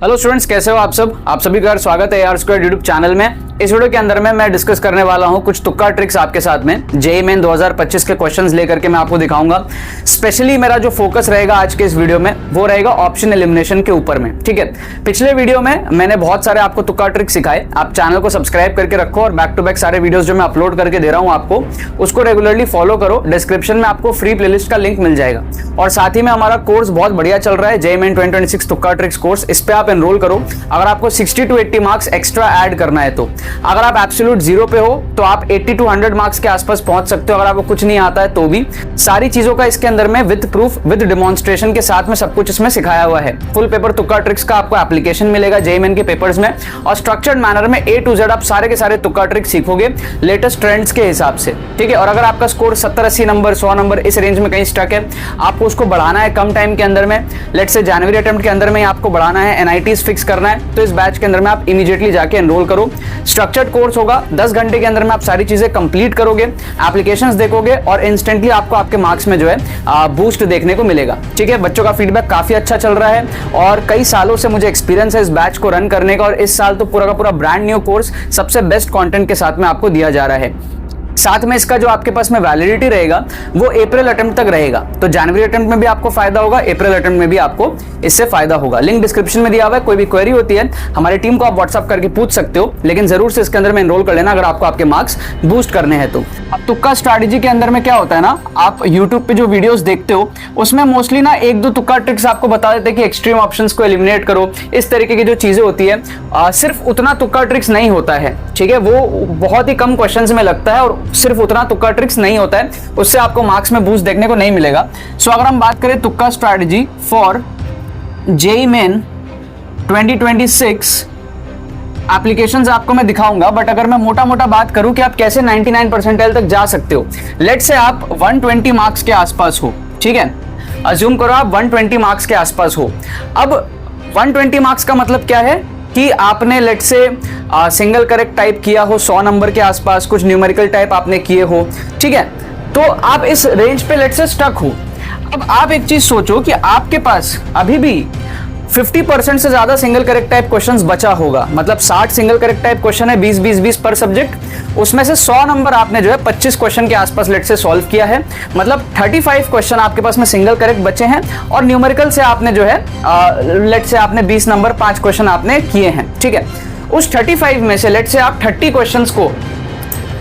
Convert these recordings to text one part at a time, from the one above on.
Hello students, कैसे हो आप सब? आप सभी का स्वागत है AR स्क्वायर यूट्यूब चैनल में। इस वीडियो के अंदर में मैं डिस्कस करने वाला हूं कुछ तुक्का ट्रिक्स आपके साथ में। जेईई मेन 2025 के क्वेश्चंस लेकर के मैं आपको दिखाऊंगा। स्पेशली मेरा जो फोकस रहेगा आज के इस वीडियो में वो रहेगा ऑप्शन एलिमिनेशन के ऊपर में। ठीक है, पिछले वीडियो में मैंने बहुत सारे आपको तुक्का ट्रिक्स सिखाए। आप चैनल को सब्सक्राइब करके रखो और बैक टू बैक सारे वीडियोस जो मैं अपलोड करके दे रहा हूं आपको, उसको रेगुलरली फॉलो करो। डिस्क्रिप्शन में आपको फ्री प्लेलिस्ट का लिंक मिल जाएगा। और साथ ही में हमारा कोर्स बहुत बढ़िया चल रहा है, जेईई मेन 2026 तुक्का ट्रिक्स कोर्स। इस पे आप एनरोल करो। अगर आपको 60 to 80 मार्क्स एक्स्ट्रा ऐड करना है तो, अगर आप एब्सोल्यूट जीरो पे हो तो आप 80 to 100 मार्क्स के आसपास पहुंच सकते हो। अगर आपको कुछ नहीं आता है तो भी सारी चीजों का इसके अंदर में विद प्रूफ विद डेमोन्स्ट्रेशन के साथ में सब कुछ इसमें सिखाया हुआ है। फुल पेपर तुक्का ट्रिक्स का आपको एप्लीकेशन मिलेगा जेईई मेन के पेपर्स में, और स्ट्रक्चर्ड मैनर में A to Z आप सारे के सारे तुक्का ट्रिक्स सीखोगे लेटेस्ट ट्रेंड्स के हिसाब से। ठीक है, और अगर आपका स्कोर 70-80 नंबर 100 नंबर इस रेंज में कहीं स्टक है, आपको उसको बढ़ाना है कम टाइम के अंदर में, लेट्स से जनवरी अटेम्प्ट के अंदर में आपको बढ़ाना है, NITs फिक्स करना है, तो इस बैच के अंदर में आप इमीडिएटली जाके एनरोल करो। स्ट्रक्चर्ड कोर्स होगा, 10 घंटे के अंदर में आप सारी चीजें कंप्लीट करोगे, एप्लीकेशंस देखोगे और इंस्टेंटली आपको आपके मार्क्स में जो है बूस्ट देखने को मिलेगा। ठीक है, बच्चों का फीडबैक काफी अच्छा चल रहा है और कई सालों से मुझे एक्सपीरियंस है इस बैच को रन करने का, और इस साल तो पूरा का पूरा ब्रांड न्यू कोर्स सबसे बेस्ट कंटेंट के साथ में आपको दिया जा रहा है। साथ में इसका जो आपके पास में वैलिडिटी रहेगा वो अप्रैल अटेम्प्ट तक रहेगा। तो जनवरी अटेम्प्ट में भी आपको फायदा होगा, अप्रैल अटेम्प्ट में भी आपको इससे फायदा होगा। लिंक डिस्क्रिप्शन में दिया हुआ है। कोई भी क्वेरी होती है हमारी टीम को आप व्हाट्सअप करके पूछ सकते हो, लेकिन जरूर से इसके अंदर में एनरोल कर लेना अगर आपको आपके मार्क्स बूस्ट करने हैं तो। अब तुक्का स्ट्रैटेजी के अंदर में क्या होता है ना, आप यूट्यूब पे जो वीडियोस देखते हो उसमें मोस्टली ना 1-2 तुक्का ट्रिक्स आपको बता देते हैं कि एक्सट्रीम ऑप्शंस को एलिमिनेट करो, इस तरीके की जो चीजें होती है। सिर्फ उतना तुक्का ट्रिक्स नहीं होता है। ठीक है, वो बहुत ही कम क्वेश्चंस में लगता है और सिर्फ उतना तुक्का ट्रिक्स नहीं होता है, उससे आपको मार्क्स में बूस्ट देखने को नहीं मिलेगा। सो अगर हम बात करें तुक्का strategy for JEE main 2026 applications आपको मैं दिखाऊंगा, बट अगर मैं मोटा मोटा बात करूं कि आप कैसे 99 परसेंटाइल तक जा सकते हो। लेट्स से आप 120 मार्क्स के आसपास हो। ठीक है, अज्यूम करो आप 120 मार्क्स के आसपास हो। अब 120 मार्क्स का मतलब क्या है कि आपने लेट से सिंगल करेक्ट टाइप किया हो 100 नंबर के आसपास, कुछ न्यूमेरिकल टाइप आपने किए हो। ठीक है, तो आप इस रेंज पे लेट से स्टक हो। अब आप एक चीज सोचो कि आपके पास अभी भी 50% से ज्यादा सिंगल करेक्ट टाइप क्वेश्चंस बचा होगा। मतलब 60 सिंगल करेक्ट टाइप क्वेश्चन है, 20-20-20 पर सब्जेक्ट। उसमें से 100 नंबर आपने जो है 25 क्वेश्चन के आसपास लेट से सॉल्व किया है। मतलब 35 क्वेश्चन आपके पास में सिंगल करेक्ट बचे हैं, और न्यूमेरिकल से आपने जो है लेट से आपने 20 नंबर 5 क्वेश्चन आपने किए हैं। ठीक है, उस 35 में से लेट से आप 30 क्वेश्चंस को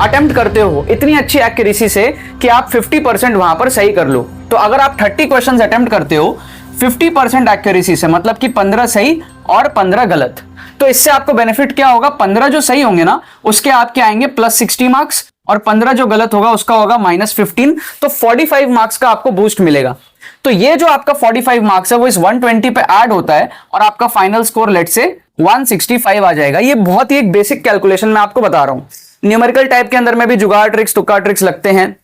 अटेम्प्ट करते हो इतनी अच्छी एक्यूरेसी से कि आप 50% वहां पर सही कर लो। तो अगर आप 30 क्वेश्चंस अटेम्प्ट करते हो 50% एक्यूरेसी से, मतलब कि 15 सही और 15 गलत, तो इससे आपको बेनिफिट क्या होगा? 15 जो सही होंगे ना उसके आपके आएंगे +60 मार्क्स, और 15 जो गलत होगा उसका होगा -15। तो 45 मार्क्स का आपको बूस्ट मिलेगा। तो ये जो आपका 45 मार्क्स है वो इस 120 पे ऐड होता है और आपका फाइनल स्कोर लेट से 165 आ जाएगा। ये बहुत ही एक बेसिक कैलकुलेशन मैं आपको बता रहा हूं। न्यूमेरिकल टाइप के अंदर में भी जुगाड़ ट्रिक्स तुक्का ट्रिक्स लगते हैं।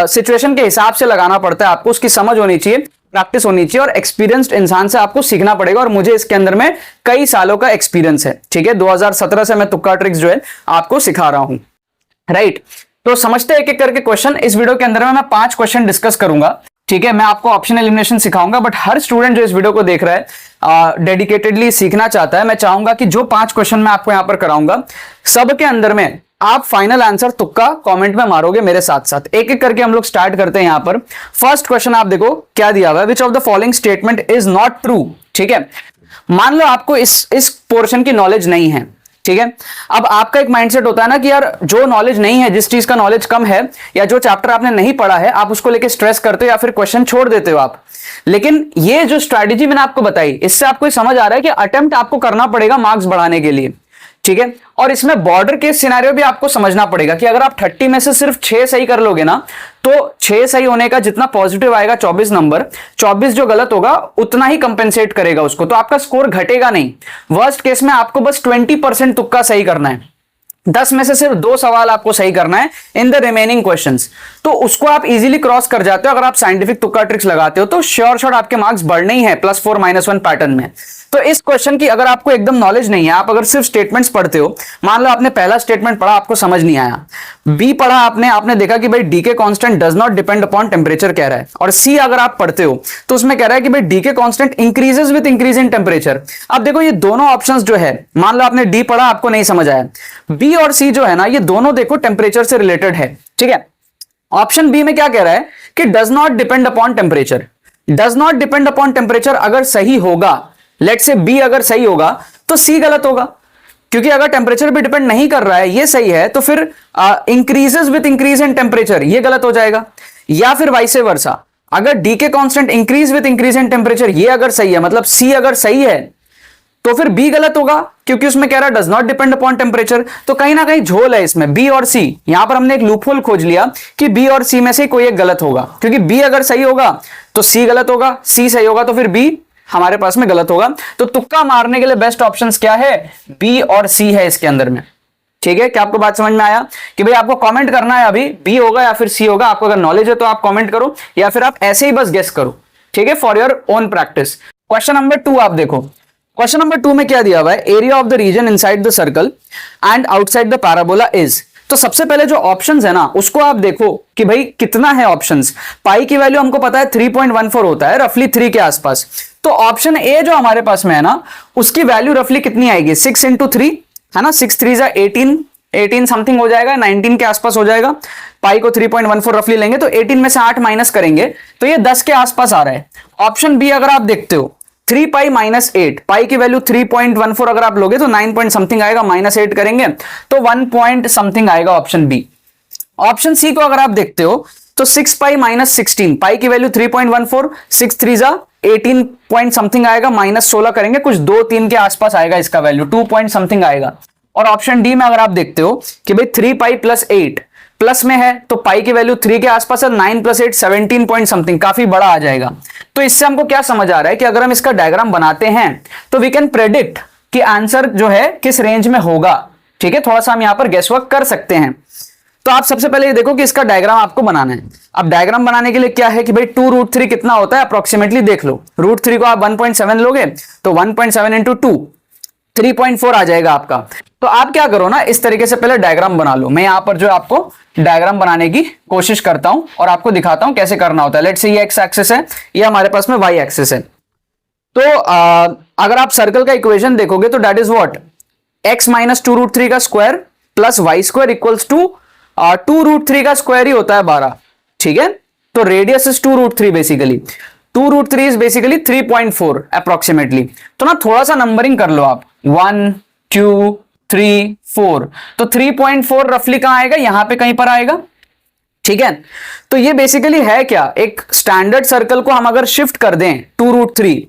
सिचुएशन के हिसाब से लगाना पड़ता है आपको, उसकी समझ होनी चाहिए, प्रैक्टिस होनी चाहिए, और एक्सपीरियंस्ड इंसान से आपको सीखना पड़ेगा। और मुझे इसके अंदर में कई सालों का एक्सपीरियंस है। ठीक है, 2017 से मैं तुक्का ट्रिक्स जो है आपको सिखा रहा हूं। राइट, तो समझते एक एक करके क्वेश्चन। इस वीडियो के अंदर में मैं 5 क्वेश्चन डिस्कस करूंगा। ठीक है, मैं आपको ऑप्शन एलिमिनेशन सिखाऊंगा, बट हर स्टूडेंट जो इस वीडियो को देख रहा है डेडिकेटेडली सीखना चाहता है। मैं चाहूंगा कि जो 5 क्वेश्चन मैं आपको यहां पर कराऊंगा सब के अंदर में आप फाइनल आंसर तुक्का कमेंट में मारोगे मेरे साथ साथ। एक एक करके हम लोग स्टार्ट करते हैं। यहां पर फर्स्ट क्वेश्चन आप देखो क्या दिया हुआ है, which of the following statement is not true. ठीक है, मान लो आपको इस पोर्शन की नॉलेज नहीं है। ठीक है, अब आपका एक माइंडसेट होता है ना कि यार जो नॉलेज नहीं है, जिस चीज का नॉलेज कम है या जो चैप्टर आपने नहीं पढ़ा है, आप उसको लेके स्ट्रेस करते हो या फिर क्वेश्चन छोड़ देते हो आप। लेकिन ये जो स्ट्रैटेजी मैंने आपको बताई, इससे आपको समझ आ रहा है कि अटेम्प्ट आपको करना पड़ेगा मार्क्स बढ़ाने के लिए। ठीक है, और इसमें बॉर्डर केस सिनेरियो भी आपको समझना पड़ेगा कि अगर आप 30 में से सिर्फ 6 सही कर लोगे ना, तो 6 सही होने का जितना पॉजिटिव आएगा 24 नंबर, 24 जो गलत होगा उतना ही कंपेंसेट करेगा उसको, तो आपका स्कोर घटेगा नहीं। वर्स्ट केस में आपको बस 20% तुक्का सही करना है। 10 में से सिर्फ 2 सवाल आपको सही करना है इन द रिमेनिंग क्वेश्चंस, तो उसको आप इजीली क्रॉस कर जाते हो। अगर आप साइंटिफिक तुक्का ट्रिक्स लगाते हो तो श्योर शॉट आपके मार्क्स बढ़ने ही है +4 -1 पैटर्न में। तो इस क्वेश्चन की अगर आपको एकदम नॉलेज नहीं है, आप अगर सिर्फ स्टेटमेंट्स पढ़ते हो, मान लो आपने पहला स्टेटमेंट पढ़ा, आपको समझ नहीं आया, बी पढ़ा आपने देखा कि भाई डी के constant does not depend upon temperature कह रहा है, और सी अगर आप पढ़ते हो तो उसमें कह रहा है कि भाई डी के constant increases with increase in temperature. अब देखो ये दोनों ऑप्शंस जो है, मान लो आपने डी पढ़ा, आपको नहीं समझ आया, बी और सी जो है ना, ये दोनों देखो टेम्परेचर से रिलेटेड है, ठीक है। ऑप्शन बी में क्या कह रहा है कि does not depend upon temperature. Does not depend upon temperature अगर सही होगा, लेट से बी अगर सही होगा तो सी गलत होगा, क्योंकि अगर टेम्परेचर पे डिपेंड नहीं कर रहा है, ये सही है, तो फिर increases with increase in temperature ये गलत हो जाएगा। या फिर वाइस वर्सा, अगर डी के constant increase with increase in temperature ये अगर सही है, मतलब सी अगर सही है, तो फिर बी गलत होगा, क्योंकि उसमें कह रहा है does not depend upon temperature. तो कहीं ना कहीं झोल है इसमें, बी और सी। यहां पर हमने एक लूपहोल खोज लिया कि बी और सी में से कोई एक गलत होगा, क्योंकि बी अगर सही होगा तो सी गलत होगा, सी सही होगा तो फिर बी हमारे पास में गलत होगा। तो तुक्का मारने के लिए बेस्ट ऑप्शंस क्या है, बी और सी है इसके अंदर में। ठीक है, क्या आपको बात समझ में आया कि भाई आपको कमेंट करना है अभी बी होगा या फिर सी होगा। आपको अगर नॉलेज है तो आप कमेंट करो, या फिर आप ऐसे ही बस गेस करो, ठीक है, for your own practice. Question number 2 आप देखो, क्वेश्चन नंबर 2 में क्या दिया हुआ है, area of the region inside the circle and outside the parabola is. तो सबसे पहले जो ऑप्शंस है ना, उसको आप देखो कि भाई कितना है ऑप्शंस। पाई की वैल्यू हमको पता है 3.14 होता है, रफली 3 के आसपास। तो ऑप्शन ए जो हमारे पास में है ना, उसकी वैल्यू रफली कितनी आएगी, 6 × 3 है ना, 6 3 18 समथिंग हो जाएगा, 19 के आसपास हो जाएगा। पाई को 3.14 रफली लेंगे तो 18 में से 8 माइनस करेंगे तो ये 10 के आसपास आ रहा है। ऑप्शन बी अगर आप देखते हो 3 पाई -8, पाई की वैल्यू 3.14 अगर आप लोगे तो 9 पॉइंट समथिंग आएगा, -8 करेंगे तो 1 पॉइंट समथिंग आएगा ऑप्शन बी। ऑप्शन सी को अगर आप देखते हो तो 6 पाई -16, पाई की वैल्यू 3.14, 6 3 18 पॉइंट समथिंग आएगा, -16 करेंगे, कुछ 2-3 के आसपास आएगा इसका वैल्यू, 2 पॉइंट समथिंग आएगा। और ऑप्शन डी में अगर आप देखते हो कि भाई 3 पाई +8 प्लस में है तो पाई की वैल्यू 3 के आसपास है, 9 + 8 17 पॉइंट समथिंग, काफी बड़ा आ जाएगा। तो इससे हमको क्या समझ आ रहा है कि अगर हम इसका डायग्राम बनाते हैं तो वी कैन प्रेडिक्ट कि आंसर जो है किस रेंज में होगा। ठीक है, थोड़ा सा हम यहां पर गेसवर्क कर सकते हैं। तो आप सबसे पहले ये देखो कि इसका डायग्राम आपको बनाना है। अब डायग्राम बनाने के लिए क्या है कि भाई 2√3 कितना होता है अप्रोक्सीमेटली देख लो। √3 को आप 1.7 लोगे तो 1.7 × 2 3.4 आ जाएगा आपका। तो आप क्या करो ना, इस तरीके से पहले डायग्राम बना लो। मैं यहां पर जो आपको डायग्राम बनाने की कोशिश करता हूं और आपको दिखाता हूं कैसे करना होता है। लेट्स से ये एक्स एक्सिस है, ये हमारे पास में वाई एक्सिस है। तो अगर आप सर्कल का इक्वेशन देखोगे तो दैट इज व्हाट, x - 2√3 का square plus y square equals to 2√3 का स्क्वायर ही होता है 12। ठीक है, तो radius is 2√3 basically. 2√3 is basically 3.4 approximately. तो ना थोड़ा सा नंबरिंग कर लो आप, 1 2 3 4, तो 3.4 रफली कहां आएगा, यहां पे कहीं पर आएगा। ठीक है, तो ये बेसिकली है क्या, एक स्टैंडर्ड सर्कल को हम अगर शिफ्ट कर दें 2√3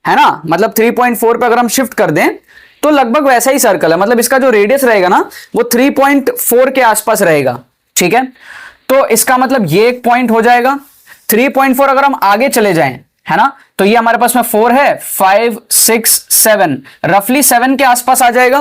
है ना, मतलब 3.4 पे अगर हम शिफ्ट कर दें तो लगभग वैसा ही सर्कल है, मतलब इसका जो रेडियस रहेगा ना वो 3.4 के आसपास रहेगा। ठीक है, तो इसका मतलब ये एक पॉइंट हो जाएगा। 3.4 अगर हम आगे चले जाएं है ना, तो ये हमारे पास में 4 है, 5 6 7 रफली 7 के आसपास आ जाएगा।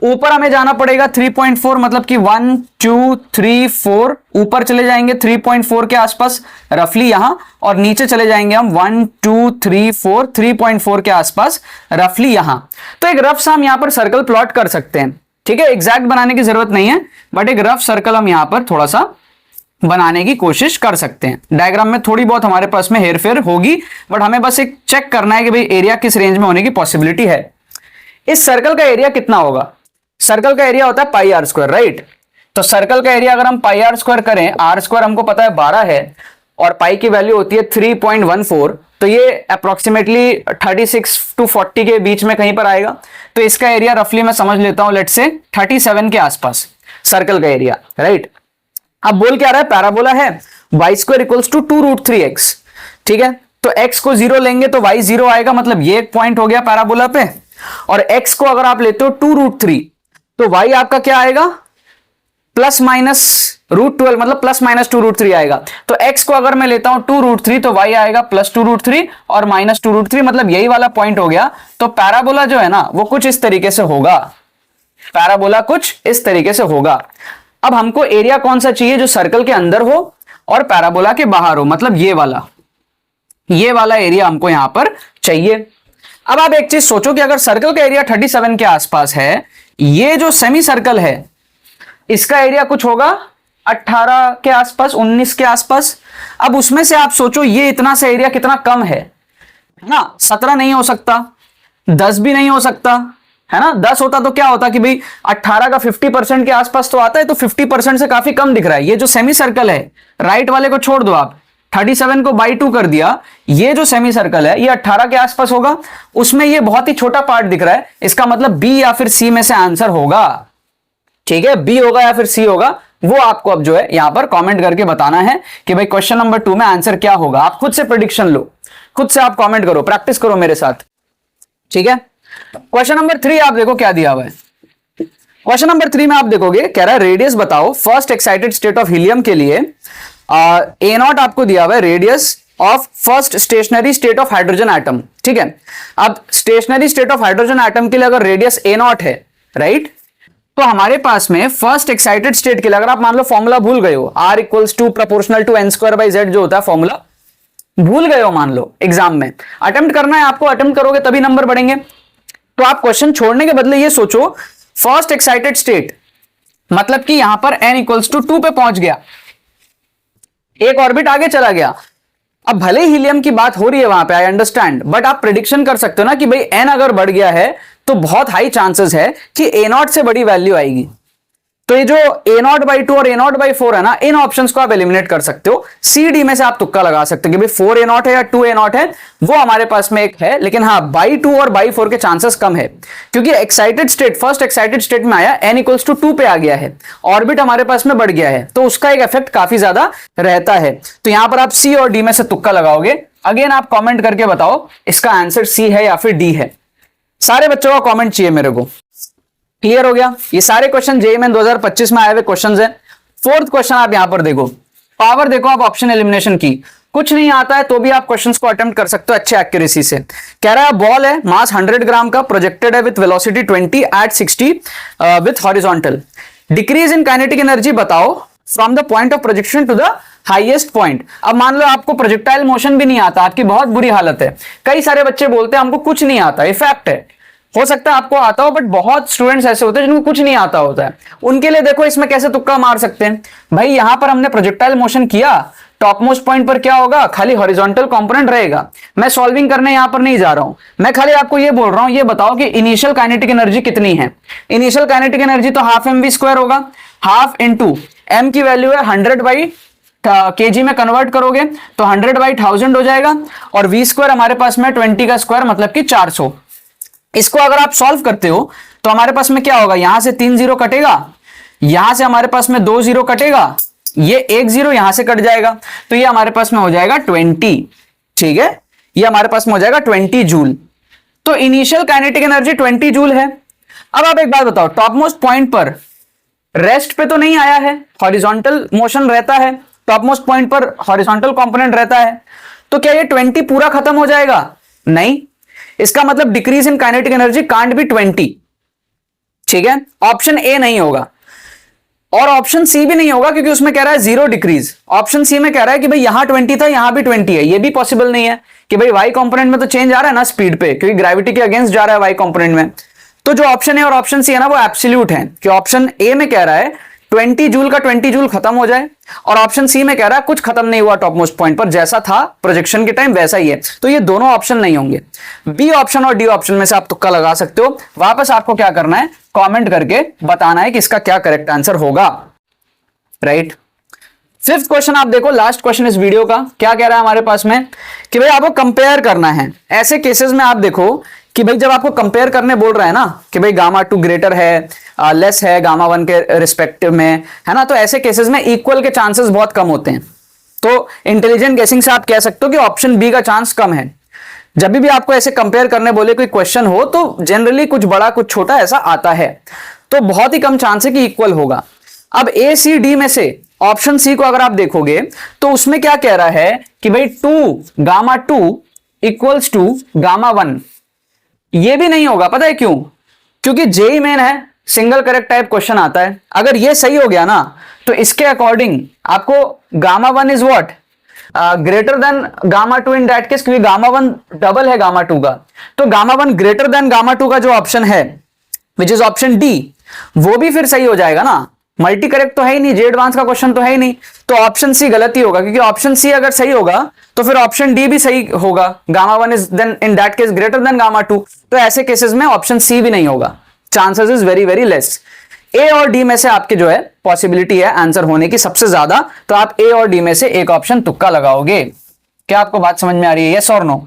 ऊपर हमें जाना पड़ेगा 3.4, मतलब कि 1 2 3 4 ऊपर चले जाएंगे 3.4 के आसपास रफली यहां, और नीचे चले जाएंगे हम 1 2 3 4 3.4 के आसपास रफली यहां। तो एक रफ सा हम यहां पर सर्कल प्लॉट कर सकते हैं। ठीक है, एग्जैक्ट बनाने की जरूरत नहीं है, बट एक रफ सर्कल हम यहां पर थोड़ा सा बनाने की कोशिश कर सकते हैं। डायग्राम में थोड़ी बहुत हमारे पास में हेरफेर होगी, बट हमें बस एक चेक करना है कि भाई एरिया किस रेंज में होने की पॉसिबिलिटी है। इस सर्कल का एरिया कितना होगा, सर्कल का एरिया होता है πr², राइट। तो सर्कल का एरिया अगर हम πr² करें, r² हमको पता है 12 है और पाई की वैल्यू होती है 3.14, तो ये अप्रोक्सीमेटली 36 to 40 के बीच में कहीं पर आएगा। तो इसका एरिया रफली मैं समझ लेता हूं, लेट्स से 37 के आसपास सर्कल का एरिया, राइट। अब बोल क्या रहा है, पैराबोला है, y² इक्वल्स टू 2√3x। ठीक है, तो x को 0 लेंगे तो y 0 आएगा, मतलब ये एक पॉइंट हो गया पैराबोला पे। और x को अगर आप लेते हो 2√3 तो y आपका क्या आएगा, ±√12, मतलब ±2√3 आएगा। तो x को अगर मैं लेता हूं 2√3 तो y आएगा +2√3 और -2√3, मतलब यही वाला पॉइंट हो गया। तो पैराबोला जो है ना वो कुछ इस तरीके से होगा। पैराबोला कुछ इस तरीके से होगा। अब हमको एरिया कौन सा चाहिए, जो सर्कल के अंदर हो और पैराबोला के बाहर हो, मतलब ये वाला एरिया हमको यहां पर चाहिए। अब आप एक चीज सोचो कि अगर सर्कल का एरिया 37 के आसपास है, ये जो सेमी सर्कल है इसका एरिया कुछ होगा 18 के आसपास, 19 के आसपास। अब उसमें से आप सोचो ये इतना सा एरिया कितना कम है ना, 17 नहीं हो सकता, 10 भी नहीं हो सकता, है ना। 10 होता तो क्या होता कि भाई 18 का 50% के आसपास तो आता है, तो 50% से काफी कम दिख रहा है। ये जो सेमी सर्कल है, राइट वाले को छोड़ दो आप, 37 को बाई 2 कर दिया, ये जो सेमी सर्कल है ये 18 के आसपास होगा, उसमें ये बहुत ही छोटा पार्ट दिख रहा है, इसका मतलब बी या फिर सी में से आंसर होगा। ठीक है, बी होगा या फिर सी होगा, वो आपको अब जो है यहां पर कमेंट करके बताना है कि भाई क्वेश्चन नंबर 2 में आंसर क्या होगा। आप खुद से प्रेडिक्शन लो, खुद से आप कमेंट करो, प्रैक्टिस करो मेरे साथ। ठीक है, क्वेश्चन नंबर 3 आप देखो क्या दिया हुआ है। क्वेश्चन नंबर 3 में आप देखोगे, कह रहा है रेडियस बताओ first excited state of helium के लिए। ए नॉट आपको दिया हुआ है, radius of first stationery state of hydrogen atom. ठीक है, अब stationery state of hydrogen atom के लिए अगर रेडियस ए नॉट है, राइट, तो हमारे पास में फर्स्ट एक्साइटेड स्टेट के लिए अगर आप मान लो फॉर्मूला भूल गए हो, R equals to proportional to n²/z जो होता है फॉर्मूला, भूल गए हो मान लो एग्जाम में, अटेम्प्ट करना है आपको, अटेम्प्ट करोगे तभी नंबर बढ़ेंगे। तो आप क्वेश्चन छोड़ने के बदले ये सोचो फर्स्ट एक्साइटेड स्टेट मतलब कि यहां पर n इक्वल्स टू 2 पे पहुंच गया, एक ऑर्बिट आगे चला गया। अब भले ही हीलियम की बात हो रही है वहां पे, आई अंडरस्टैंड, बट आप प्रिडिक्शन कर सकते हो ना कि भाई n अगर बढ़ गया है तो बहुत हाई चांसेस है कि a नॉट से बड़ी वैल्यू आएगी। तो ये जो a0/2 और a0/4 है ना, इन ऑप्शंस को आप एलिमिनेट कर सकते हो। सी डी में से आप तुक्का लगा सकते हो कि भाई 4a0 है या 2a0 है, वो हमारे पास में एक है, लेकिन हाँ बाई 2 और बाई 4 के चांसेस कम है, क्योंकि excited state, first excited state में आया n इक्वल्स टू 2 पे आ गया है, ऑर्बिट हमारे पास में बढ़ गया है, तो उसका एक इफेक्ट काफी ज्यादा रहता है। तो यहां पर आप सी और डी में से तुक्का लगाओगे। अगेन आप कॉमेंट करके बताओ इसका आंसर सी है या फिर डी है। सारे बच्चों का कमेंट चाहिए मेरे को। क्लियर हो गया? ये सारे क्वेश्चन जेईई मेन 2025 में आए हुए क्वेश्चंस हैं। फोर्थ क्वेश्चन आप यहां पर देखो, पावर देखो आप ऑप्शन एलिमिनेशन की, कुछ नहीं आता है तो भी आप क्वेश्चंस को अटेम्प्ट कर सकते हो अच्छे एक्यूरेसी से। कह रहा है बॉल है, मास 100 ग्राम का, प्रोजेक्टेड है with velocity 20 at 60 with horizontal. Decrease in kinetic energy बताओ from the point of projection to the highest point. अब मान लो आपको प्रोजेक्टाइल मोशन भी नहीं आता, आपकी बहुत बुरी हालत है। कई सारे बच्चे बोलते हैं हमको कुछ नहीं आता, ये फैक्ट है, हो सकता है आपको आता हो, बट बहुत स्टूडेंट्स ऐसे होते हैं जिनको कुछ नहीं आता होता है। उनके लिए देखो इसमें कैसे तुक्का मार सकते हैं। भाई यहां पर हमने प्रोजेक्टाइल मोशन किया, टॉप मोस्ट पॉइंट पर क्या होगा, खाली हॉरिजॉन्टल कंपोनेंट रहेगा। मैं सॉल्विंग करने यहां पर नहीं जा रहा हूं, मैं खाली आपको ये बोल रहा हूं, ये बताओ कि इनिशियल काइनेटिक एनर्जी कितनी है। इनिशियल काइनेटिक एनर्जी तो हाफ mv² होगा, हाफ इंटू m की वैल्यू है 100 kg में कन्वर्ट करोगे तो 100/1000 हो जाएगा, और v² हमारे पास में 20 का स्क्वायर मतलब कि 400। इसको अगर आप सॉल्व करते हो तो हमारे पास में क्या होगा, यहां से 3 0 कटेगा, यहां से हमारे पास में 2 0 कटेगा, ये 1 0 यहां से कट जाएगा, तो ये हमारे पास में हो जाएगा 20। ठीक है, ये हमारे पास में हो जाएगा 20 जूल। तो इनिशियल काइनेटिक एनर्जी 20 जूल है। अब आप एक बात बताओ, टॉप मोस्ट पॉइंट पर रेस्ट पे तो नहीं आया है, हॉरिजॉन्टल मोशन रहता है, टॉप मोस्ट पॉइंट पर हॉरिजॉन्टल कंपोनेंट रहता है, तो क्या ये 20 पूरा खत्म हो जाएगा? नहीं, इसका मतलब decrease in kinetic energy can't be 20। ठीक है, ऑप्शन ए नहीं होगा और ऑप्शन सी भी नहीं होगा, क्योंकि उसमें कह रहा है 0 डिक्रीज। ऑप्शन सी में कह रहा है कि भाई यहां 20 था, यहां भी 20 है, ये भी पॉसिबल नहीं है कि भाई वाई कंपोनेंट में तो चेंज आ रहा है ना स्पीड पे, क्योंकि ग्रेविटी के अगेंस्ट जा रहा है वाई कंपोनेंट में। तो जो ऑप्शन है और ऑप्शन सी है ना, वो एब्सोल्यूट है, कि ऑप्शन ए में कह रहा है 20 जूल का 20 जूल खत्म हो जाए, और ऑप्शन सी में कह रहा है कुछ खत्म नहीं हुआ टॉप मोस्ट पॉइंट पर, जैसा था प्रोजेक्शन के टाइम वैसा ही है। तो ये दोनों ऑप्शन नहीं होंगे, बी ऑप्शन और डी ऑप्शन में से आप तुक्का लगा सकते हो। वापस आपको क्या करना है, कमेंट करके बताना है कि इसका क्या करेक्ट आंसर होगा। राइट, फिफ्थ क्वेश्चन आप देखो, लास्ट क्वेश्चन इस वीडियो का। क्या कह रहा है हमारे पास में कि भाई आपको कंपेयर करना है। ऐसे केसेस में आप देखो कि भाई जब आपको कंपेयर करने बोल रहा है ना कि भाई γ2 ग्रेटर है, लेस है γ1 के रिस्पेक्टिव में, है ना, तो ऐसे केसेस में इक्वल के चांसेस बहुत कम होते हैं। तो इंटेलिजेंट गेसिंग से आप कह सकते हो कि ऑप्शन बी का चांस कम है। जब भी आपको ऐसे कंपेयर करने बोले कोई क्वेश्चन हो, तो जनरली कुछ बड़ा कुछ छोटा ऐसा आता है, तो बहुत ही कम चांस है कि इक्वल होगा। अब ए सी डी में से ऑप्शन सी को अगर आप देखोगे तो उसमें क्या कह रहा है कि भाई γ2 इक्वल्स टू γ1। ये भी नहीं होगा, पता है क्यों? क्योंकि जेईई मेन है, सिंगल करेक्ट टाइप क्वेश्चन आता है, अगर ये सही हो गया ना तो इसके अकॉर्डिंग आपको gamma one is what greater than gamma to in that case, क्योंकि गामा वन डबल है गामा टू का, तो gamma one greater than gamma to का जो ऑप्शन है विच इज ऑप्शन डी, वो भी फिर सही हो जाएगा ना। मल्टी करेक्ट तो है ही नहीं, जे एडवांस का क्वेश्चन तो है ही नहीं, तो ऑप्शन सी गलत ही होगा, क्योंकि ऑप्शन सी अगर सही होगा तो फिर ऑप्शन डी भी सही होगा, gamma one is then in that case greater than gamma two, तो ऐसे केसेस में ऑप्शन सी भी नहीं होगा, chances is very very less. A और डी में से आपके जो है पॉसिबिलिटी है आंसर होने की सबसे ज्यादा, तो आप ए और डी में से एक ऑप्शन तुक्का लगाओगे। क्या आपको बात समझ में आ रही है, यस और नो?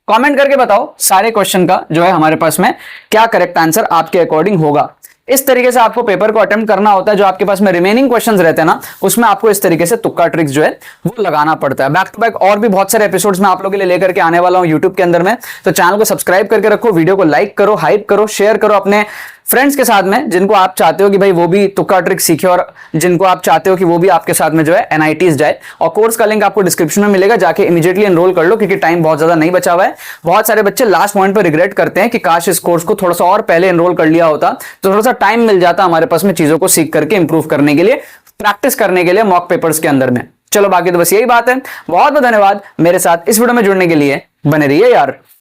कमेंट करके बताओ सारे क्वेश्चन का जो है हमारे पास में क्या करेक्ट आंसर आपके अकॉर्डिंग होगा। इस तरीके से आपको पेपर को अटेम्प्ट करना होता है, जो आपके पास में रिमेनिंग क्वेश्चंस रहते हैं ना उसमें आपको इस तरीके से तुक्का ट्रिक्स जो है वो लगाना पड़ता है। बैक टू बैक और भी बहुत सारे एपिसोड्स में आप लोगों के लिए लेकर के आने वाला हूं यूट्यूब के अंदर में, तो चैनल को सब्सक्राइब करके रखो, वीडियो को लाइक करो, हाइप करो, शेयर करो अपने फ्रेंड्स के साथ में जिनको आप चाहते हो कि भाई वो भी तुक्का ट्रिक सीखे, और जिनको आप चाहते हो कि वो भी आपके साथ में जो है एनआईटीज जाए। और कोर्स का लिंक आपको डिस्क्रिप्शन में मिलेगा, जाके इमीडिएटली एनरोल कर लो, क्योंकि टाइम बहुत ज्यादा नहीं बचा हुआ है। बहुत सारे बच्चे लास्ट पॉइंट पर रिग्रेट करते हैं कि काश इस कोर्स को थोड़ा सा और पहले एनरोल कर लिया होता तो थोड़ा सा टाइम मिल जाता हमारे पास में चीजों को सीख करके इंप्रूव करने के लिए, प्रैक्टिस करने के लिए मॉक पेपर्स के अंदर में। चलो बाकी तो बस यही बात है। बहुत बहुत धन्यवाद मेरे साथ इस वीडियो में जुड़ने के लिए, बने रहिए यार।